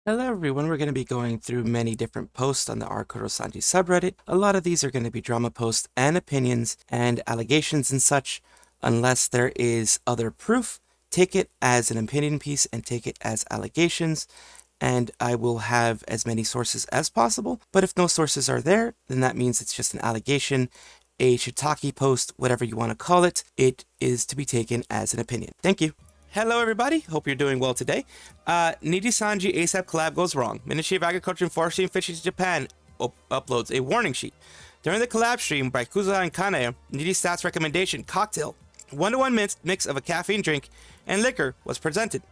Hello everyone, we're going to be going through many different posts on the r/Sanji subreddit. A lot of these are going to be drama posts and opinions and allegations and such. Unless there is other proof, take it as an opinion piece and take it as allegations. And I will have as many sources as possible. But if no sources are there, then that means it's just an allegation, a shiitake post, whatever you want to call it. It is to be taken as an opinion. Thank you. Hello everybody, hope you're doing well today. Nijisanji ASAP collab goes wrong. Ministry of Agriculture and Forestry and Fisheries Japan uploads a warning sheet. During the collab stream by Kuza and Kanaya, Niji Stats recommendation cocktail 1-to-1 mix of a caffeine drink and liquor was presented.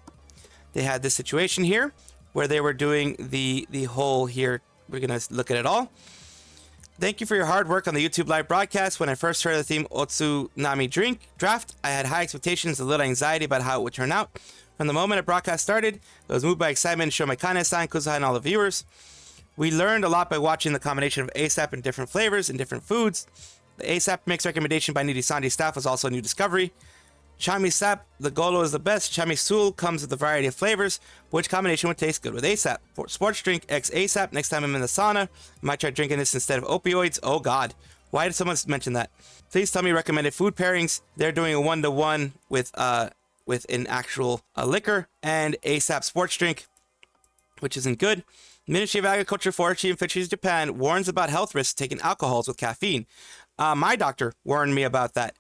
They had this situation here where they were doing the whole here. We're gonna look at it all. Thank you for your hard work on the YouTube live broadcast. When I first heard the theme Otsunami drink draft, I had high expectations and a little anxiety about how it would turn out. From the moment a broadcast started, I was moved by excitement to show my Kane-san, Kuzuha, and all the viewers. We learned a lot by watching the combination of ASAP in different flavors and different foods. The ASAP mix recommendation by Nijisanji staff was also a new discovery. Chami Sap, the Golo is the best. Chami Sul comes with a variety of flavors. Which combination would taste good with ASAP? For sports drink X ASAP. Next time I'm in the sauna, I might try drinking this instead of opioids. Oh God, why did someone mention that? Please tell me recommended food pairings. They're doing a 1-to-1 with an actual liquor and ASAP sports drink, which isn't good. Ministry of Agriculture, Forestry and Fisheries Japan warns about health risks taking alcohols with caffeine. My doctor warned me about that.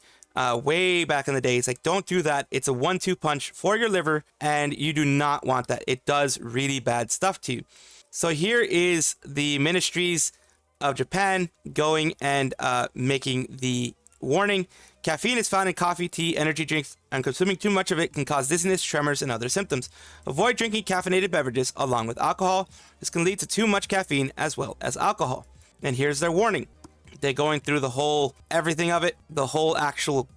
Way back in the days, like, don't do that. It's a 1-2 punch for your liver, and you do not want that. It does really bad stuff to you. So here is the ministries of Japan going and making the warning. Caffeine is found in coffee, tea, energy drinks, and consuming too much of it can cause dizziness, tremors, and other symptoms. Avoid drinking caffeinated beverages along with alcohol. This can lead to too much caffeine as well as alcohol. And here's their warning. They're going through the whole everything of it, the whole actual,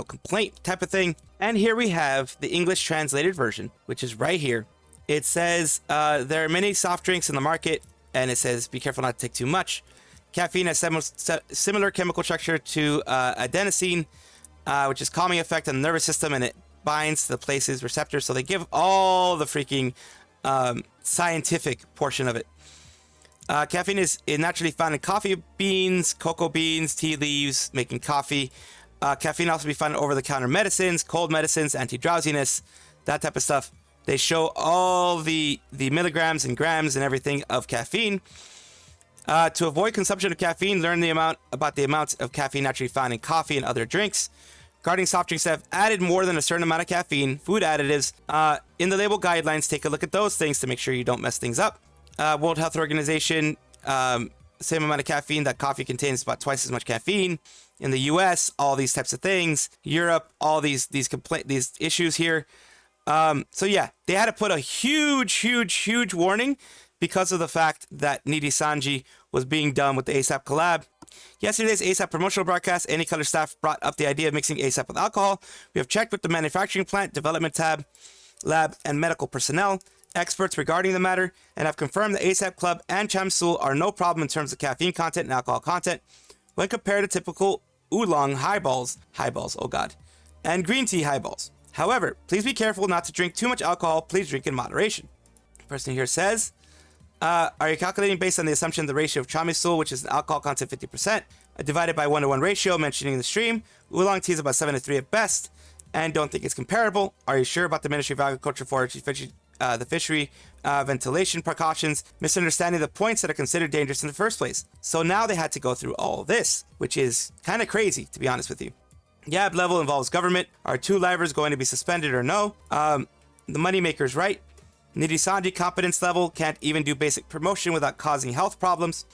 complaint type of thing. And here we have the English translated version, which is right here. It says there are many soft drinks in the market, and it says be careful not to take too much. Caffeine has similar chemical structure to adenosine, which is calming effect on the nervous system, and it binds to the places receptors. So they give all the freaking scientific portion of it. Caffeine is naturally found in coffee beans, cocoa beans, tea leaves, making coffee. Caffeine also be found in over-the-counter medicines, cold medicines, anti-drowsiness, that type of stuff. They show all the milligrams and grams and everything of caffeine. To avoid consumption of caffeine, learn about the amounts of caffeine naturally found in coffee and other drinks. Regarding soft drinks that have added more than a certain amount of caffeine, food additives, in the label guidelines, take a look at those things to make sure you don't mess things up. World Health Organization, same amount of caffeine that coffee contains, about twice as much caffeine. In the US, all these types of things. Europe, all these issues here. So yeah, they had to put a huge warning because of the fact that Nijisanji was being done with the ASAP collab. Yesterday's ASAP promotional broadcast, Any Color staff brought up the idea of mixing ASAP with alcohol. We have checked with the manufacturing plant, development lab, and medical personnel, experts regarding the matter, and have confirmed the ASAP Club and Chamsul are no problem in terms of caffeine content and alcohol content when compared to typical oolong highballs, oh god, and green tea highballs. However, please be careful not to drink too much alcohol. Please drink in moderation. The person here says, are you calculating based on the assumption the ratio of Chamisul, which is an alcohol content 50%, divided by 1-to-1 ratio, mentioning in the stream? Oolong tea is about 7-to-3 at best, and don't think it's comparable. Are you sure about the Ministry of Agriculture, Forestry, the fishery ventilation precautions, misunderstanding the points that are considered dangerous in the first place? So now they had to go through all this, which is kind of crazy, to be honest with you. Yab level involves government. Are 2 livers going to be suspended or no? The moneymaker's right. Nijisanji competence level can't even do basic promotion without causing health problems.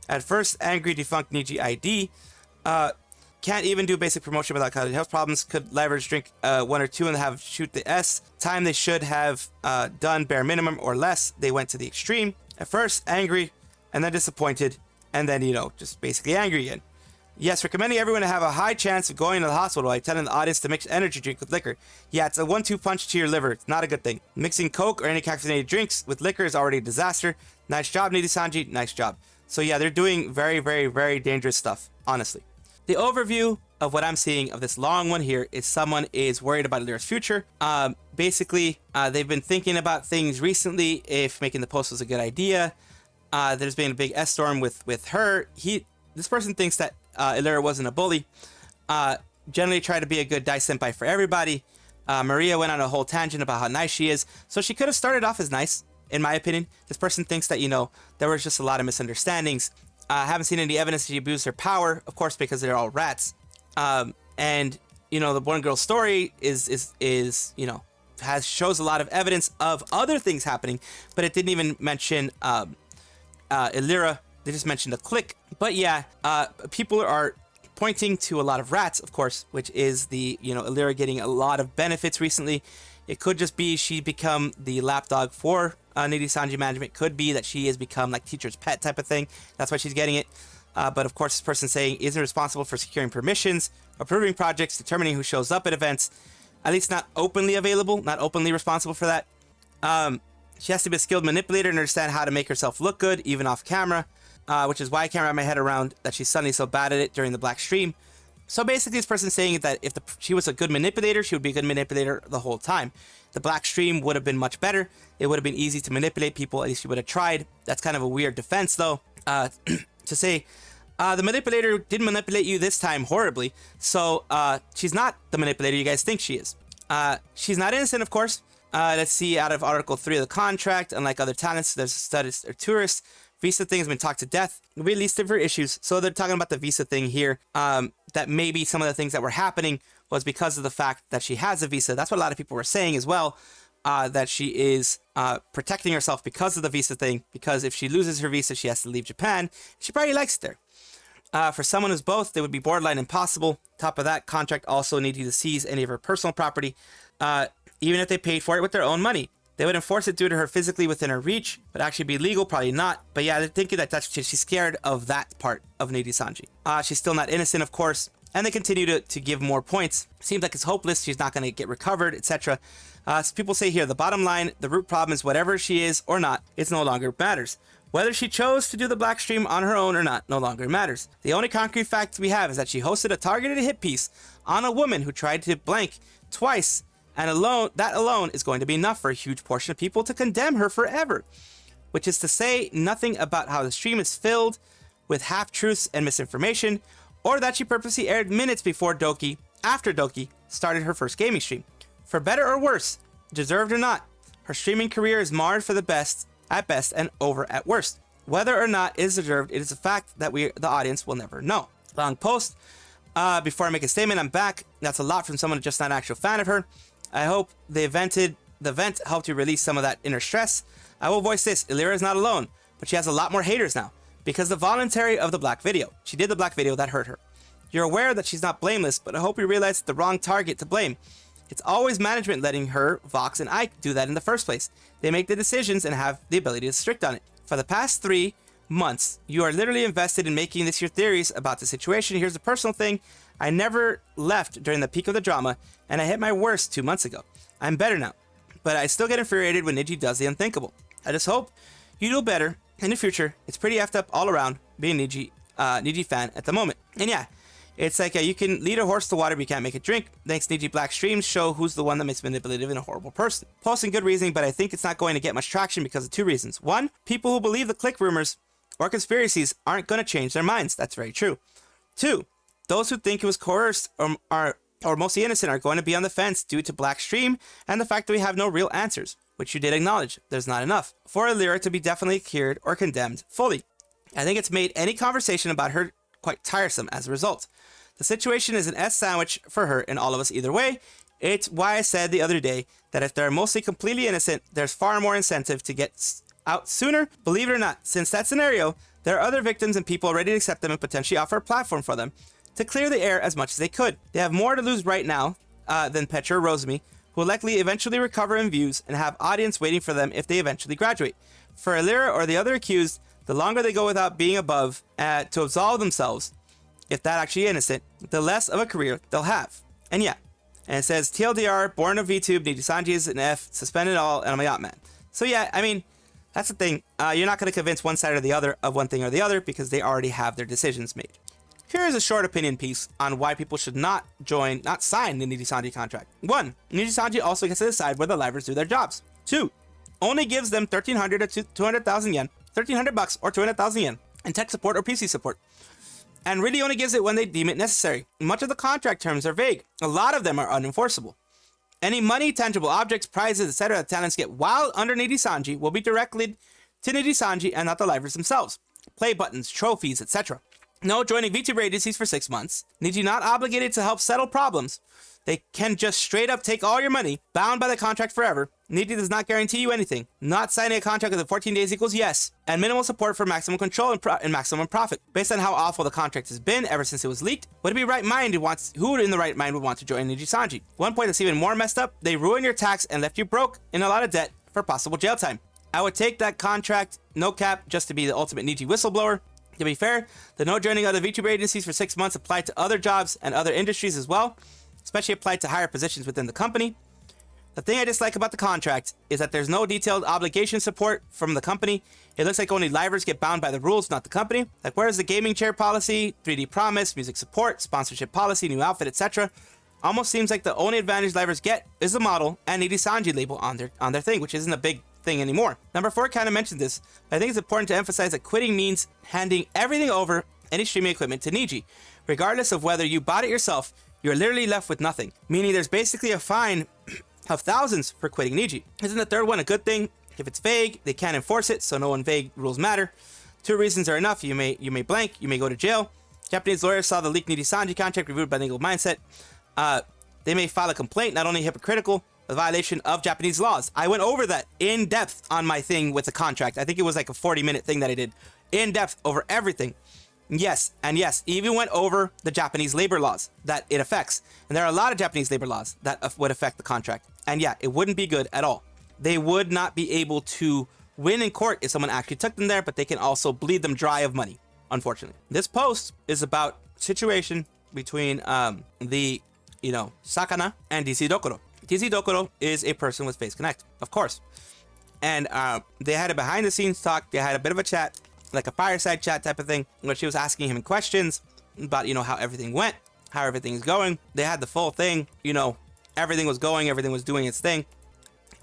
At first, angry defunct Niji ID. Can't even do basic promotion without causing health problems. Could leverage drink 1 or 2 and have shoot the S. Time they should have done bare minimum or less. They went to the extreme. At first, angry, and then disappointed, and then, just basically angry again. Yes, recommending everyone to have a high chance of going to the hospital by telling the audience to mix energy drink with liquor. Yeah, it's a 1-2 punch to your liver. It's not a good thing. Mixing Coke or any caffeinated drinks with liquor is already a disaster. Nice job, Nijisanji. Nice job. So yeah, they're doing very, very, very dangerous stuff, honestly. The overview of what I'm seeing of this long one here is someone is worried about Elira's future. Basically, they've been thinking about things recently, if making the post was a good idea. There's been a big S-storm with her. This person thinks that Elira wasn't a bully. Generally tried to be a good Dai senpai for everybody. Maria went on a whole tangent about how nice she is. So she could have started off as nice, in my opinion. This person thinks that, you know, there was just a lot of misunderstandings. Haven't seen any evidence that she abused her power, of course, because they're all rats. And, you know, the one girl's story is you know, shows a lot of evidence of other things happening, but it didn't even mention Elira. They just mentioned a clique. But yeah, people are pointing to a lot of rats, of course, which is the, you know, Elira getting a lot of benefits recently. It could just be she become the lapdog for Nijisanji management. Could be that she has become like teacher's pet type of thing. That's why she's getting it. But of course, this person saying isn't responsible for securing permissions, approving projects, determining who shows up at events, at least not openly available, not openly responsible for that. She has to be a skilled manipulator and understand how to make herself look good, even off camera, which is why I can't wrap my head around that she's suddenly so bad at it during the black stream. So basically, this person saying that if she was a good manipulator, she would be a good manipulator the whole time. The black stream would have been much better. It would have been easy to manipulate people. At least she would have tried. That's kind of a weird defense, though, to say the manipulator didn't manipulate you this time horribly. So she's not the manipulator you guys think she is. She's not innocent, of course. Let's see, out of Article 3 of the contract, unlike other talents, there's studies or tourists. Visa thing has been talked to death. We released it for issues. So they're talking about the visa thing here. That maybe some of the things that were happening was because of the fact that she has a visa. That's what a lot of people were saying as well. That she is protecting herself because of the visa thing. Because if she loses her visa, she has to leave Japan. She probably likes it there. For someone who's both, they would be borderline impossible. Top of that, contract also need you to seize any of her personal property, even if they paid for it with their own money. They would enforce it due to her physically within her reach, but actually be legal, probably not. But yeah, they're thinking that she's scared of that part of Nijisanji. She's still not innocent, of course, and they continue to give more points. Seems like it's hopeless, she's not going to get recovered, etc. So people say here, the bottom line, the root problem is whatever she is or not, it no longer matters. Whether she chose to do the black stream on her own or not, no longer matters. The only concrete fact we have is that she hosted a targeted hit piece on a woman who tried to blank twice, and that alone is going to be enough for a huge portion of people to condemn her forever. Which is to say nothing about how the stream is filled with half-truths and misinformation, or that she purposely aired minutes before Doki, after Doki, started her first gaming stream. For better or worse, deserved or not, her streaming career is marred for the best, at best, and over at worst. Whether or not it is deserved, it is a fact that the audience will never know. Long post. Before I make a statement, I'm back. That's a lot from someone just not an actual fan of her. I hope the event helped you release some of that inner stress. I will voice this, Elira is not alone, but she has a lot more haters now, because the voluntary of the black video. She did the black video that hurt her. You're aware that she's not blameless, but I hope you realize it's the wrong target to blame. It's always management letting her, Vox, and Ike do that in the first place. They make the decisions and have the ability to strict on it. For the past 3 months, you are literally invested in making this your theories about the situation. Here's the personal thing. I never left during the peak of the drama, and I hit my worst 2 months ago. I'm better now, but I still get infuriated when Niji does the unthinkable. I just hope you do better in the future. It's pretty effed up all around being Niji fan at the moment. And yeah, it's like you can lead a horse to water, but you can't make it drink. Thanks, Niji Black streams show who's the one that makes manipulative and a horrible person. Posting good reasoning, but I think it's not going to get much traction because of 2 reasons. 1, people who believe the click rumors or conspiracies aren't going to change their minds. That's very true. 2, those who think it was coerced or mostly innocent are going to be on the fence due to black stream and the fact that we have no real answers, which you did acknowledge. There's not enough for Elira to be definitely cured or condemned fully. I think it's made any conversation about her quite tiresome as a result. The situation is an S sandwich for her and all of us either way. It's why I said the other day that if they're mostly completely innocent, there's far more incentive to get out sooner. Believe it or not, since that scenario, there are other victims and people ready to accept them and potentially offer a platform for them to clear the air as much as they could. They have more to lose right now than Petra or Rosemi, who will likely eventually recover in views and have audience waiting for them if they eventually graduate. For Elira or the other accused, the longer they go without being above to absolve themselves, if that actually innocent, the less of a career they'll have. And yeah, and it says TLDR, born of VTube, Nijisanji is an F, suspended all, and I'm a yacht man. So yeah, I mean, that's the thing. You're not going to convince one side or the other of one thing or the other because they already have their decisions made. Here is a short opinion piece on why people should not sign the Nijisanji contract. 1. Nijisanji also gets to decide where the livers do their jobs. 2. Only gives them 1,300 or 200,000 yen, 1,300 bucks or 200,000 yen in tech support or PC support. And really only gives it when they deem it necessary. Much of the contract terms are vague. A lot of them are unenforceable. Any money, tangible objects, prizes, etc. that talents get while under Nijisanji will be directed to Nijisanji and not the livers themselves. Play buttons, trophies, etc. No joining VTuber agencies for 6 months. Niji not obligated to help settle problems. They can just straight up take all your money, bound by the contract forever. Niji does not guarantee you anything. Not signing a contract within 14 days equals yes. And minimal support for maximum control and maximum profit. Based on how awful the contract has been ever since it was leaked, who in the right mind would want to join Nijisanji? One point that's even more messed up, they ruin your tax and left you broke in a lot of debt for possible jail time. I would take that contract, no cap, just to be the ultimate Niji whistleblower. To be fair, the no joining other VTuber agencies for 6 months applied to other jobs and other industries as well, especially applied to higher positions within the company. The thing I dislike about the contract is that there's no detailed obligation support from the company. It looks like only livers get bound by the rules, not the company. Like, where's the gaming chair policy, 3D promise, music support, sponsorship policy, new outfit, etc.? Almost seems like the only advantage livers get is the model and Nijisanji label on their thing, which isn't a big thing anymore. Number 4 kind of mentioned this, but I think it's important to emphasize that quitting means handing everything over, any streaming equipment, to Niji. Regardless of whether you bought it yourself, you're literally left with nothing. Meaning there's basically a fine of thousands for quitting Niji. Isn't the third one a good thing? If it's vague, they can't enforce it, so no one vague rules matter. 2 reasons are enough. You may blank, you may go to jail. Japanese lawyers saw the leaked Nijisanji contract reviewed by Legal Mindset. They may file a complaint, not only hypocritical, a violation of Japanese laws. I went over that in depth on my thing with the contract. I think it was like a 40-minute thing that I did in depth over everything. Yes, and yes, even went over the Japanese labor laws that it affects. And there are a lot of Japanese labor laws that would affect the contract. And yeah, it wouldn't be good at all. They would not be able to win in court if someone actually took them there, but they can also bleed them dry of money, unfortunately. This post is about situation between Sakana and DC Dokuro. DC Dokuro is a person with PhaseConnect, of course. And they had a behind-the-scenes talk. They had a bit of a chat, like a fireside chat type of thing, where she was asking him questions about, how everything went, how everything's going. They had the full thing, everything was going, everything was doing its thing.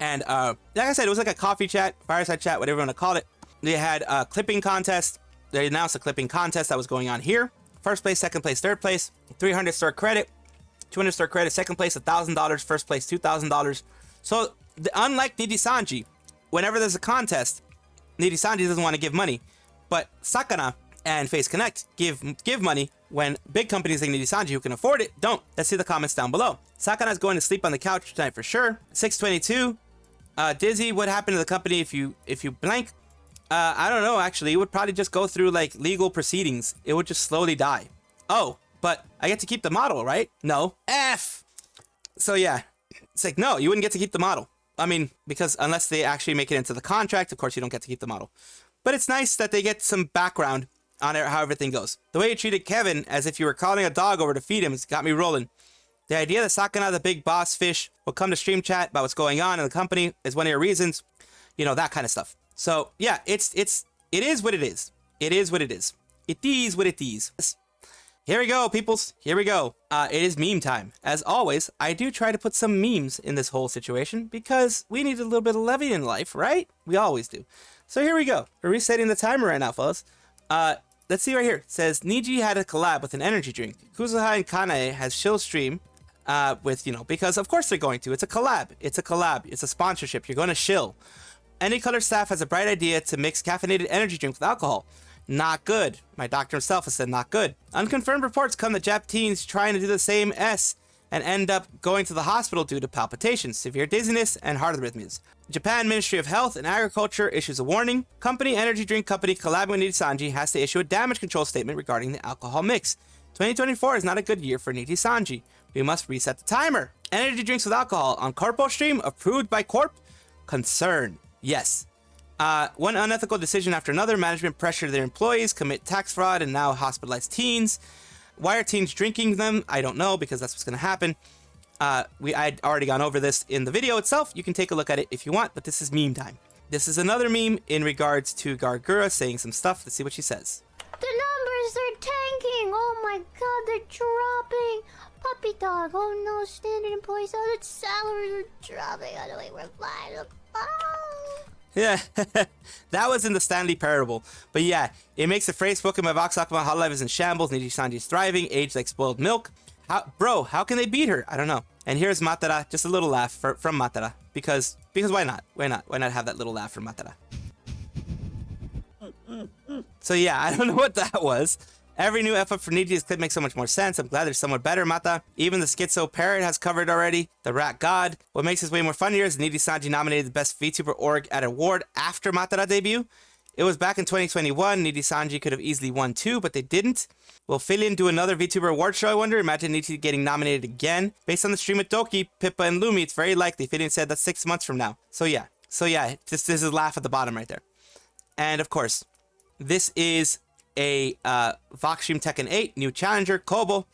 And like I said, it was like a coffee chat, fireside chat, whatever you want to call it. They had a clipping contest. They announced a clipping contest that was going on here. First place, second place, third place, 300 store credit. 200 store credit, second place $1,000, first place $2,000. So unlike Nijisanji, whenever there's a contest, Nijisanji doesn't want to give money, but Sakana and PhaseConnect give money when big companies like Nijisanji who can afford it don't. Let's see the comments down below. Sakana's going to sleep on the couch tonight for sure. 622. Dizzy, what happened to the company if you blank? I don't know, actually. It would probably just go through like legal proceedings. It would just slowly die. Oh, but I get to keep the model, right? No. F! So yeah, it's like, no, you wouldn't get to keep the model. I mean, because unless they actually make it into the contract, of course you don't get to keep the model. But it's nice that they get some background on how everything goes. The way you treated Kevin as if you were calling a dog over to feed him has got me rolling. The idea that Sakana, the big boss fish, will come to stream chat about what's going on in the company is one of your reasons. That kind of stuff. So yeah, it is what it is. It is what it is. It is what it is. Here we go, peoples. Here we go. It is meme time. As always, I do try to put some memes in this whole situation because we need a little bit of levity in life, right? We always do. So here we go. We're resetting the timer right now, fellas. Let's see right here. It says, Niji had a collab with an energy drink. Kuzuha and Kanae has chill stream with, because of course they're going to. It's a collab. It's a collab. It's a sponsorship. You're going to shill. Any color staff has a bright idea to mix caffeinated energy drink with alcohol. Not good. My doctor himself has said not good. Unconfirmed reports come that Jap teens trying to do the same S and end up going to the hospital due to palpitations, severe dizziness, and heart arrhythmias. Japan Ministry of Health and Agriculture issues a warning. Energy drink company collabing with Nijisanji has to issue a damage control statement regarding the alcohol mix. 2024 is not a good year for Nijisanji. We must reset the timer. Energy drinks with alcohol on Corpo stream approved by Corp? Concern. Yes. One unethical decision after another. Management pressured their employees, commit tax fraud, and now hospitalize teens. Why are teens drinking them? I don't know, because that's what's going to happen. I'd already gone over this in the video itself. You can take a look at it if you want, but this is meme time. This is another meme in regards to Gargura saying some stuff. Let's see what she says. The numbers are tanking. Oh my they're dropping. Puppy dog. Oh no, standard employees. Oh, the salaries are dropping. Oh, the way we're flying. Look. Oh. Yeah, that was in the Stanley Parable. But yeah, it makes the phrase spoken by Vox Akuma, Hololive is in shambles, Nijisanji's thriving, aged like spoiled milk. How can they beat her? I don't know. And here's Matara, just a little laugh from Matara. Because why not? Why not? Why not have that little laugh from Matara? So yeah, I don't know what that was. Every new F-up for Niji's clip makes so much more sense. I'm glad there's somewhat better, Mata. Even the Schizo Parrot has covered already. The Rat God. What makes this way more funnier is Nijisanji nominated the best VTuber org at award after Matara debut. It was back in 2021. Nijisanji could have easily won too, but they didn't. Will Filion do another VTuber award show, I wonder? Imagine Niji getting nominated again. Based on the stream with Doki, Pippa, and Lumi, it's very likely. Filion said that's 6 months from now. So yeah, this is a laugh at the bottom right there. And of course, this is a Vox Stream Tekken 8 new challenger, Kobo.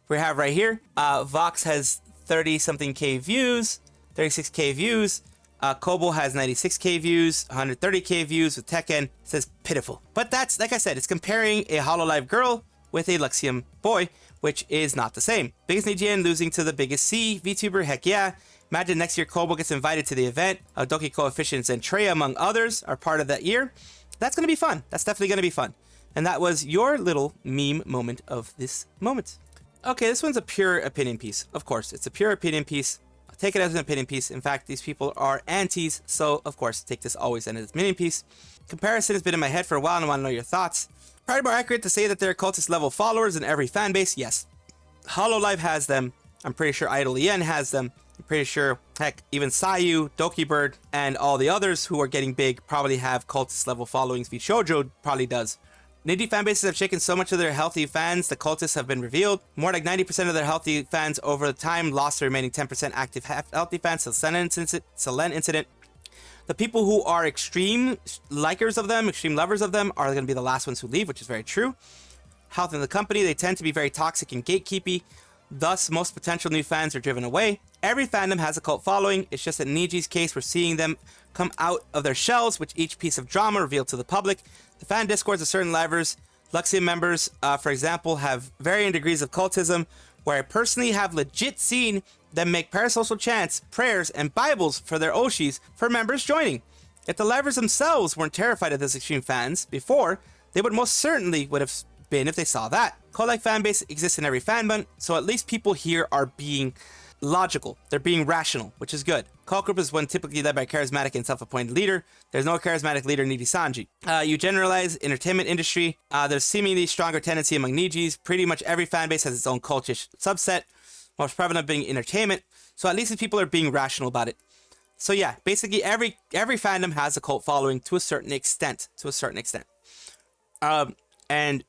We have right here. Vox has 30-something K views, 36K views. Kobo has 96K views, 130K views with Tekken. It says pitiful. But that's, like I said, it's comparing a Hololive girl with a Luxium boy, which is not the same. Biggest Nijian losing to the biggest C VTuber, heck yeah. Imagine next year Kobo gets invited to the event. Doki Coefficients and Trey, among others, are part of that year. That's going to be fun. That's definitely going to be fun. And that was your little meme moment of this moment. Okay, this one's a pure opinion piece. Of course, it's a pure opinion piece. I'll take it as an opinion piece. In fact, these people are antis, so of course, take this always as an opinion piece. Comparison has been in my head for a while and I want to know your thoughts. Probably more accurate to say that they're cultist level followers in every fan base. Yes. Hololive has them. I'm pretty sure Idol Yen has them. I'm pretty sure, heck, even Sayu, Doki Bird, and all the others who are getting big probably have cultist level followings. vshojo probably does. Niji fanbases have shaken so much of their healthy fans, the cultists have been revealed. More like 90% of their healthy fans over the time lost the remaining 10% active healthy fans to the Selen incident. The people who are extreme likers of them, extreme lovers of them, are going to be the last ones who leave, which is very true. Health in the company, they tend to be very toxic and gatekeepy. Thus, most potential new fans are driven away. Every fandom has a cult following. It's just that in Niji's case, we're seeing them come out of their shells, which each piece of drama revealed to the public. The fan discords of certain livers, Luxium members, for example, have varying degrees of cultism, where I personally have legit seen them make parasocial chants, prayers, and Bibles for their Oshis for members joining. If the livers themselves weren't terrified of those extreme fans before, they would most certainly would have been if they saw that. Cult-like fanbase exists in every fandom, so at least people here are being logical. They're being rational, which is good. Cult group is one typically led by a charismatic and self-appointed leader. There's no charismatic leader in Nijisanji. You generalize entertainment industry. There's seemingly stronger tendency among Nijis. Pretty much every fanbase has its own cultish subset, most prevalent being entertainment. So at least if people are being rational about it. So yeah, basically every fandom has a cult following to a certain extent. And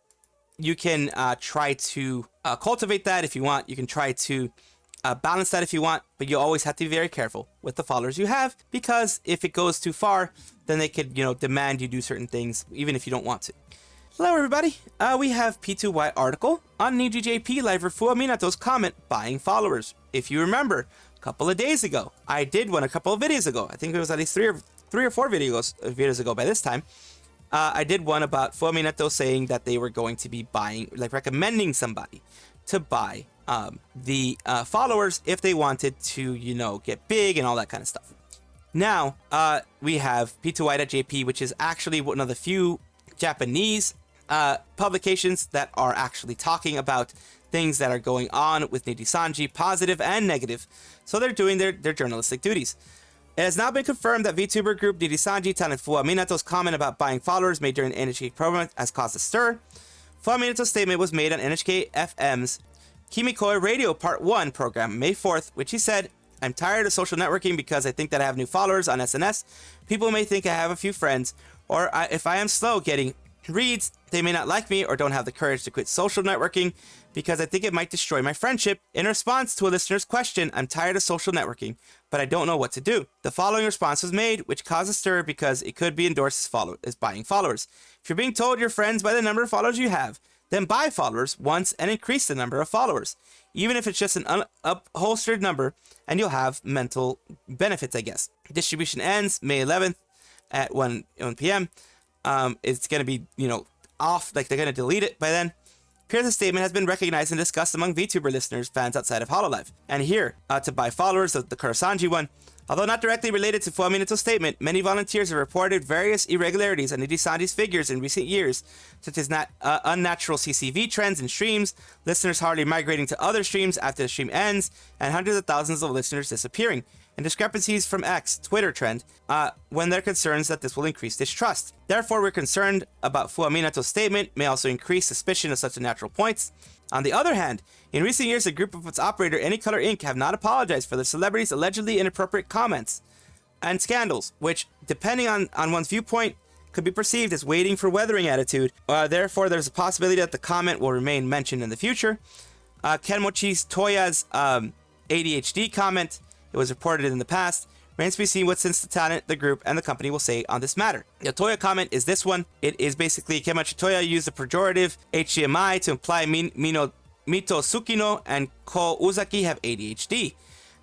you can try to cultivate that if you want. You can try to balance that if you want, but you always have to be very careful with the followers you have, because if it goes too far, then they could, demand you do certain things, even if you don't want to. Hello, everybody. We have P2Y article on NijiJP live for Fuwa Minato's comment, buying followers. If you remember, a couple of days ago, I did one a couple of videos ago. I think it was at least three or four videos ago by this time. I did one about Fuwa Minato saying that they were going to be buying, recommending somebody to buy the followers if they wanted to, get big and all that kind of stuff. Now, we have P2Y.jp, which is actually one of the few Japanese publications that are actually talking about things that are going on with Nijisanji, positive and negative. So they're doing their journalistic duties. It has now been confirmed that VTuber group Nijisanji telling Fuwa Minato's comment about buying followers made during the NHK program has caused a stir. Fuwa Minato's statement was made on NHK FM's Kimikoi Radio Part 1 program, May 4th, which he said, "I'm tired of social networking because I think that I have new followers on SNS. People may think I have a few friends, or if I am slow getting reads, they may not like me or don't have the courage to quit social networking because I think it might destroy my friendship. In response to a listener's question, I'm tired of social networking, but I don't know what to do." The following response was made, which caused a stir because it could be endorsed as buying followers. If you're being told you're friends by the number of followers you have, then buy followers once and increase the number of followers, even if it's just an upholstered number, and you'll have mental benefits, I guess. Distribution ends May 11th at 1 p.m. It's going to be, off, they're going to delete it by then. Pierce's statement has been recognized and discussed among VTuber listeners, fans outside of Hololive. And here, to buy followers of the Kurosanji one, although not directly related to Fuwa Minato's statement, many volunteers have reported various irregularities on Nijisanji's figures in recent years, such as unnatural CCV trends in streams, listeners hardly migrating to other streams after the stream ends, and hundreds of thousands of listeners disappearing, and discrepancies from X, Twitter trend, when there are concerns that this will increase distrust. Therefore, we're concerned about Fuwa Minato's statement may also increase suspicion of such unnatural points. On the other hand, in recent years, a group of its operator, Any Color Inc., have not apologized for the celebrities' allegedly inappropriate comments and scandals, which, depending on one's viewpoint, could be perceived as waiting for weathering attitude. Therefore, there's a possibility that the comment will remain mentioned in the future. Kenmochi's Toya's ADHD comment, it was reported in the past, remains to be seen what since the talent, the group, and the company will say on this matter. The Toya comment is this one. It is basically Kenmochi Toya used the pejorative HDMI to imply Mito Tsukino and Ko Uzaki have ADHD.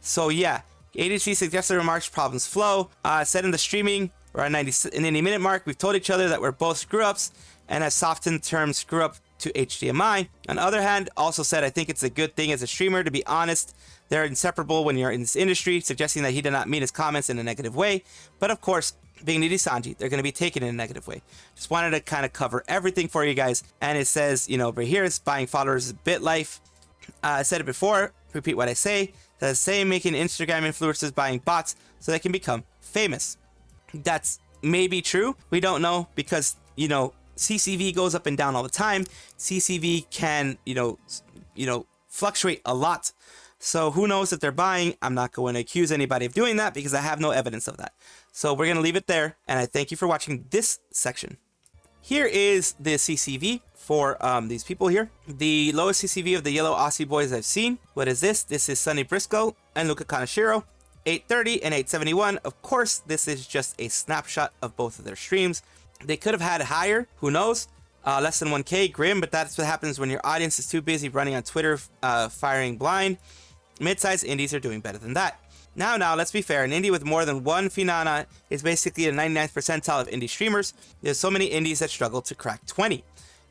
So yeah, ADHD suggested remarks problems flow. Said in the streaming, or in the 90-minute mark, we've told each other that we're both screw-ups and has softened the term screw-up to HDMI. On the other hand, also said, I think it's a good thing as a streamer to be honest. They're inseparable when you're in this industry, suggesting that he did not mean his comments in a negative way. But of course, being Nijisanji, they're going to be taken in a negative way. Just wanted to kind of cover everything for you guys. And it says, you know, over here, it's buying followers is BitLife. I said it before, repeat what I say. The same making Instagram influencers buying bots so they can become famous. That's maybe true. We don't know because, you know, CCV goes up and down all the time. CCV can, you know, fluctuate a lot. So who knows if they're buying? I'm not going to accuse anybody of doing that because I have no evidence of that. So we're going to leave it there. And I thank you for watching this section. Here is the CCV for these people here. The lowest CCV of the yellow Aussie boys I've seen. What is this? This is Sonny Briscoe and Luca Kaneshiro. 830 and 871. Of course, this is just a snapshot of both of their streams. They could have had higher, who knows? Less than 1K, grim, but that's what happens when your audience is too busy running on Twitter, firing blind. Mid-sized indies are doing better than that. Now, let's be fair. An indie with more than one Finana is basically the 99th percentile of indie streamers. There's so many indies that struggle to crack 20.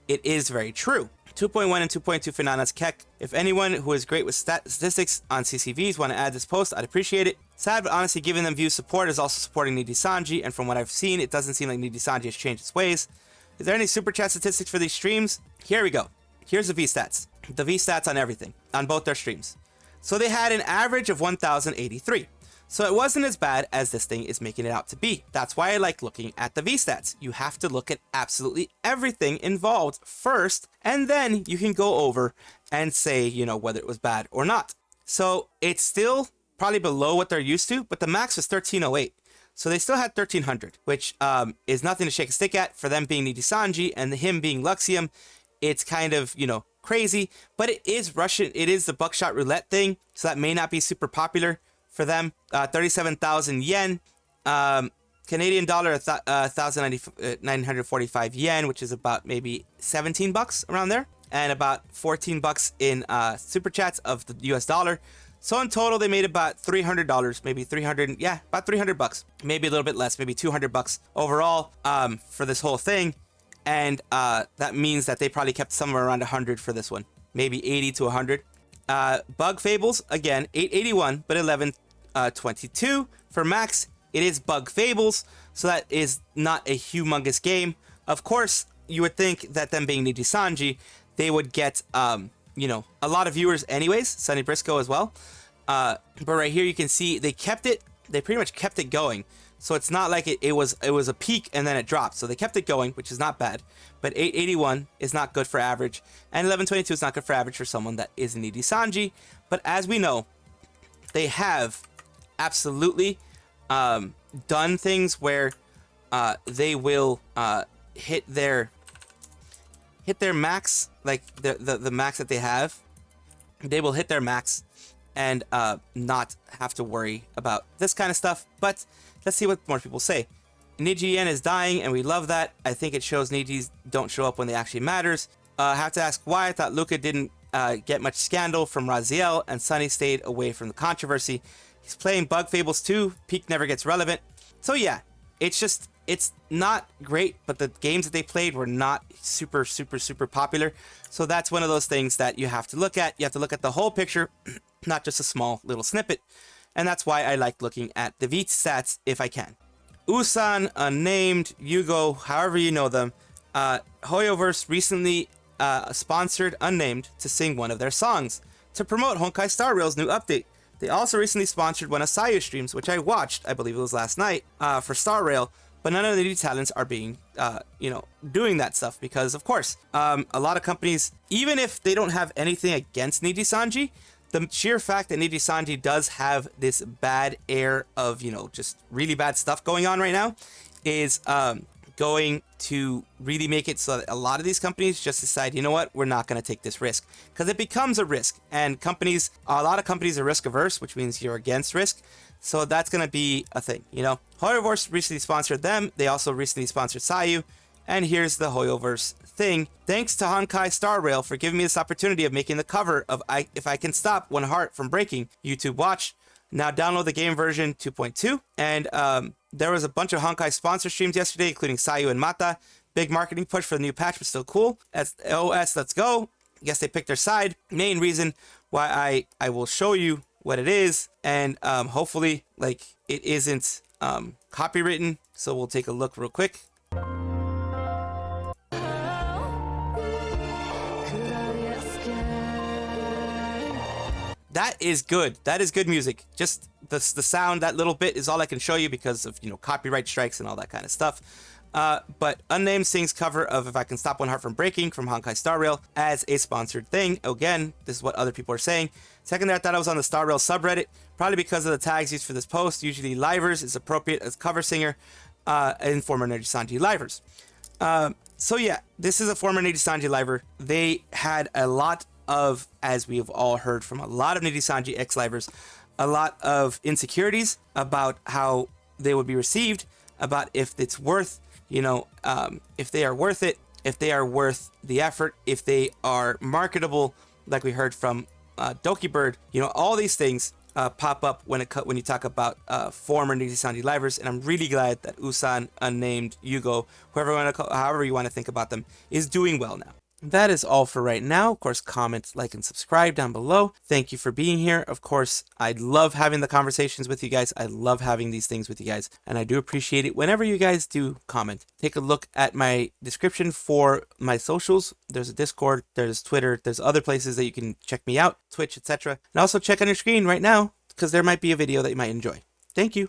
It is very true. 2.1 and 2.2 Finanas Keck. If anyone who is great with statistics on CCVs want to add this post, I'd appreciate it. Sad, but honestly, giving them view support is also supporting Nijisanji, and from what I've seen, it doesn't seem like Nijisanji has changed its ways. Is there any super chat statistics for these streams? Here we go. Here's the V-stats. The V-stats on everything, on both their streams. So they had an average of 1,083. So it wasn't as bad as this thing is making it out to be. That's why I like looking at the V-stats. You have to look at absolutely everything involved first, and then you can go over and say, you know, whether it was bad or not. So it's still probably below what they're used to, but the max was 1308. So they still had 1300, which is nothing to shake a stick at for them being Nijisanji and him being Luxium. It's kind of, you know, crazy, but it is Russian. It is the buckshot roulette thing, so that may not be super popular for them. 37,000 yen, Canadian dollar, 1,945 yen, which is about maybe 17 bucks around there, and about 14 bucks in super chats of the US dollar. So in total, they made about $300, maybe 300, yeah, about 300 bucks, maybe a little bit less, maybe 200 bucks overall for this whole thing. And that means that they probably kept somewhere around 100 for this one, maybe 80 to 100. Bug Fables, again, 881, but 1122 for max. It is Bug Fables, so that is not a humongous game. Of course, you would think that them being Nijisanji, they would get, you know, a lot of viewers anyways, Sonny Briscoe as well. But right here you can see they kept it, they pretty much kept it going. So it's not like it was a peak and then it dropped. So they kept it going, which is not bad. But 881 is not good for average. And 1122 is not good for average for someone that is Nijisanji. But as we know, they have absolutely done things where they will hit their max, like the max that they have. They will hit their max and not have to worry about this kind of stuff. But let's see what more people say. Niji-yen is dying, and we love that. I think it shows Nijis don't show up when they actually matters. I have to ask why. I thought Luca didn't get much scandal from Raziel, and Sonny stayed away from the controversy. He's playing Bug Fables too. Peak never gets relevant. So yeah, it's just it's not great, but the games that they played were not super popular. So that's one of those things that you have to look at. You have to look at the whole picture, not just a small little snippet. And that's why I like looking at the VT stats if I can. Usan, Unnamed, Yugo, however you know them, Hoyoverse recently sponsored Unnamed to sing one of their songs to promote Honkai Star Rail's new update. They also recently sponsored one of Sayu streams, which I watched, I believe it was last night, for Star Rail, but none of the new talents are being, doing that stuff because, of course, a lot of companies, even if they don't have anything against Nijisanji, the sheer fact that Nijisanji does have this bad air of, just really bad stuff going on right now is going to really make it so that a lot of these companies just decide, you know what, we're not going to take this risk, because it becomes a risk, and a lot of companies are risk averse, which means you're against risk. So that's going to be a thing, Hoyoverse recently sponsored them. They also recently sponsored Sayu. And here's the Hoyoverse thing. Thanks to Honkai Star Rail for giving me this opportunity of making the cover of If I Can Stop One Heart from Breaking. YouTube watch. Now download the game version 2.2. And there was a bunch of Honkai sponsor streams yesterday, including Sayu and Mata. Big marketing push for the new patch, but still cool. As OS, let's go. I guess they picked their side. Main reason why I will show you what it is. And hopefully, it isn't copywritten. So we'll take a look real quick. That is good. That is good music. Just the sound, that little bit is all I can show you because of, copyright strikes and all that kind of stuff. But Unnamed sings cover of If I Can Stop One Heart from Breaking from Honkai Star Rail as a sponsored thing. Again, this is what other people are saying. Secondly, I thought I was on the Star Rail subreddit, probably because of the tags used for this post. Usually Livers is appropriate as cover singer and former Nijisanji Livers. So yeah, this is a former Nijisanji Liver. They had a lot of, as we have all heard from a lot of Nijisanji ex-livers, a lot of insecurities about how they would be received, about if it's worth, if they are worth it, if they are worth the effort, if they are marketable, like we heard from Doki Bird. All these things pop up when you talk about former Nijisanji livers, and I'm really glad that Usan, Unnamed, Yugo, however you want to think about them, is doing well now. That is all for right now. Of course, comment, like, and subscribe down below. Thank you for being here. Of course, I love having the conversations with you guys. I love having these things with you guys, and I do appreciate it whenever you guys do comment. Take a look at my description for my socials. There's a Discord, there's Twitter, there's other places that you can check me out, Twitch, etc. And also check on your screen right now, because there might be a video that you might enjoy. Thank you.